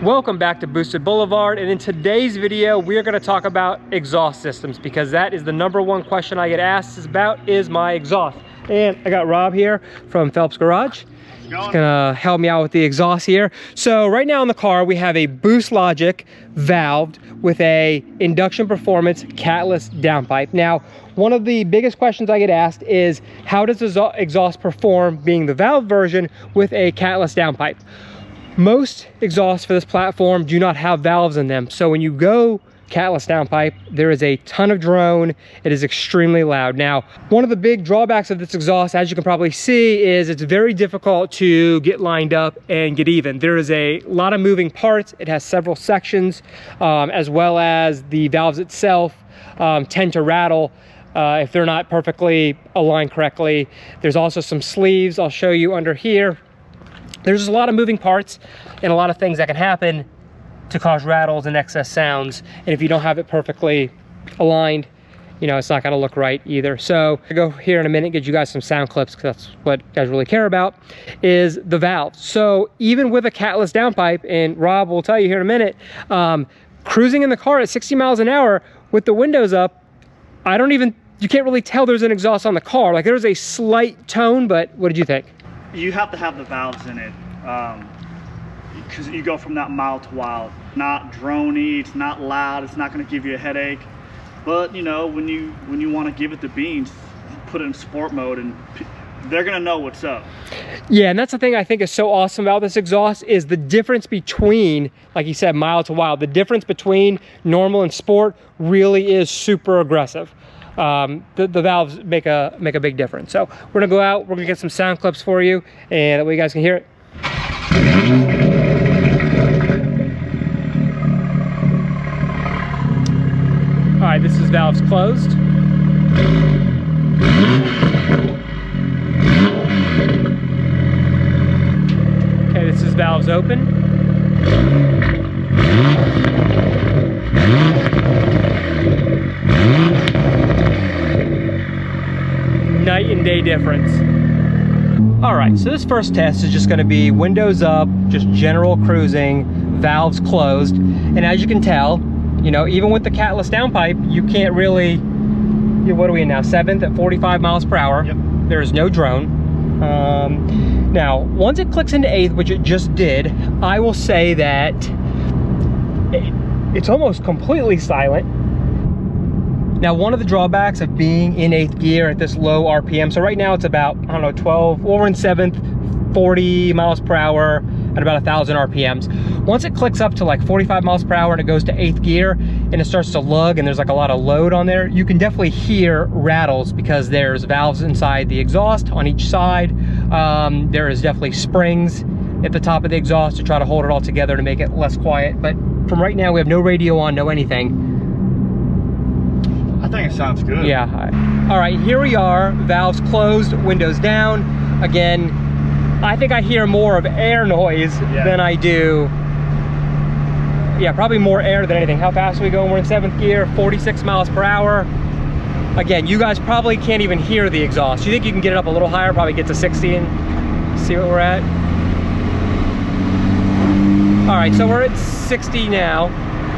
Welcome back to Boosted Boulevard, and in today's video we are going to talk about exhaust systems, because that is the #1 question I get asked about is my exhaust. And I got Rob here from Phelps Garage. He's gonna help me out with the exhaust here. So right now in the car we have a Boost Logic valved with a induction performance Catless downpipe. Now, one of the biggest questions I get asked is how does the exhaust perform being the valve version with a Catless downpipe? Most exhausts for this platform do not have valves in them. So when you go Catless downpipe, there is a ton of drone. It is extremely loud. Now, one of the big drawbacks of this exhaust, as you can probably see, is it's very difficult to get lined up and get even. There is a lot of moving parts. It has several sections, as well as the valves itself tend to rattle if they're not perfectly aligned correctly. There's also some sleeves I'll show you under here. There's just a lot of moving parts and a lot of things that can happen to cause rattles and excess sounds. And if you don't have it perfectly aligned, you know, it's not gonna look right either. So I go here in a minute and get you guys some sound clips, because that's what you guys really care about, is the valves. So even with a Catless downpipe, and Rob will tell you here in a minute, cruising in the car at 60 miles an hour with the windows up, you can't really tell there's an exhaust on the car. Like, there's a slight tone, but what did you think? You have to have the valves in it, because you go from that mild to wild. Not droney, it's not loud, it's not going to give you a headache. But you know, when you want to give it the beans, put it in sport mode and they're going to know what's up. Yeah, and that's the thing I think is so awesome about this exhaust is the difference between, like you said, mild to wild. The difference between normal and sport really is super aggressive. The valves make a big difference. So we're gonna go out, we're gonna get some sound clips for you, and that way you guys can hear it. All right, this is valves closed. Okay, this is valves open. Night and day difference. All right, so this first test is just going to be windows up, just general cruising, valves closed. And as you can tell, you know, even with the Catless downpipe, you can't really, what are we in now, 7th at 45 miles per hour. Yep. There's no drone. Now, once it clicks into 8th, which it just did, I will say that it's almost completely silent. Now, one of the drawbacks of being in 8th gear at this low RPM, so right now it's about, I don't know, 12, well, we're in 7th, 40 miles per hour at about 1,000 RPMs. Once it clicks up to like 45 miles per hour and it goes to 8th gear and it starts to lug and there's like a lot of load on there, you can definitely hear rattles because there's valves inside the exhaust on each side. There is definitely springs at the top of the exhaust to try to hold it all together to make it less quiet. But from right now, we have no radio on, no anything. I think it sounds good. Yeah. All right, here we are, valves closed, windows down. Again, I think I hear more of air noise than I do. Yeah, probably more air than anything. How fast are we going? We're in 7th gear, 46 miles per hour. Again, you guys probably can't even hear the exhaust. You think you can get it up a little higher, probably get to 60 and see what we're at? All right, so we're at 60 now.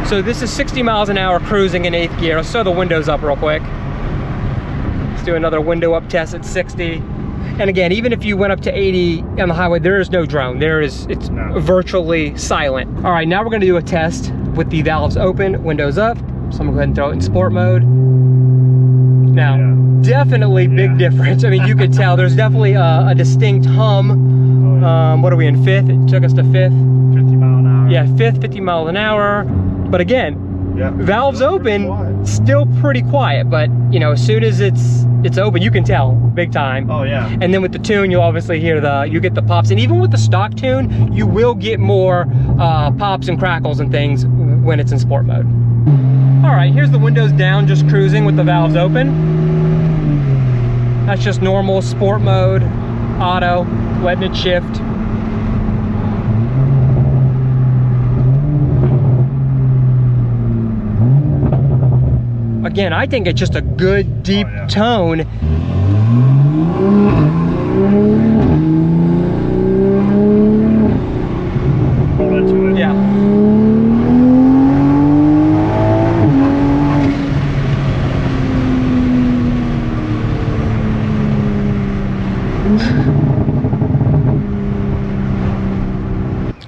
So this is 60 miles an hour cruising in 8th gear. Let's throw the windows up real quick. Let's do another window up test at 60. And again, even if you went up to 80 on the highway, there is no drone. It's virtually silent. All right, now we're gonna do a test with the valves open, windows up. So I'm gonna go ahead and throw it in sport mode. Now, definitely big difference. I mean, you could tell there's definitely a distinct hum. What are we in 5th? It took us to 5th. 50 mile an hour. Yeah, 5th, 50 miles an hour. But again, valves open, still pretty quiet. But you know, as soon as it's open, you can tell big time. Oh yeah. And then with the tune, you'll obviously hear you get the pops. And even with the stock tune, you will get more pops and crackles and things when it's in sport mode. All right, here's the windows down, just cruising with the valves open. That's just normal sport mode, auto, letting it shift. Again, I think it's just a good deep tone. Hold it to it. Yeah.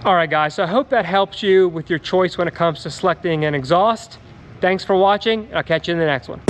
All right, guys, so I hope that helps you with your choice when it comes to selecting an exhaust. Thanks for watching, and I'll catch you in the next one.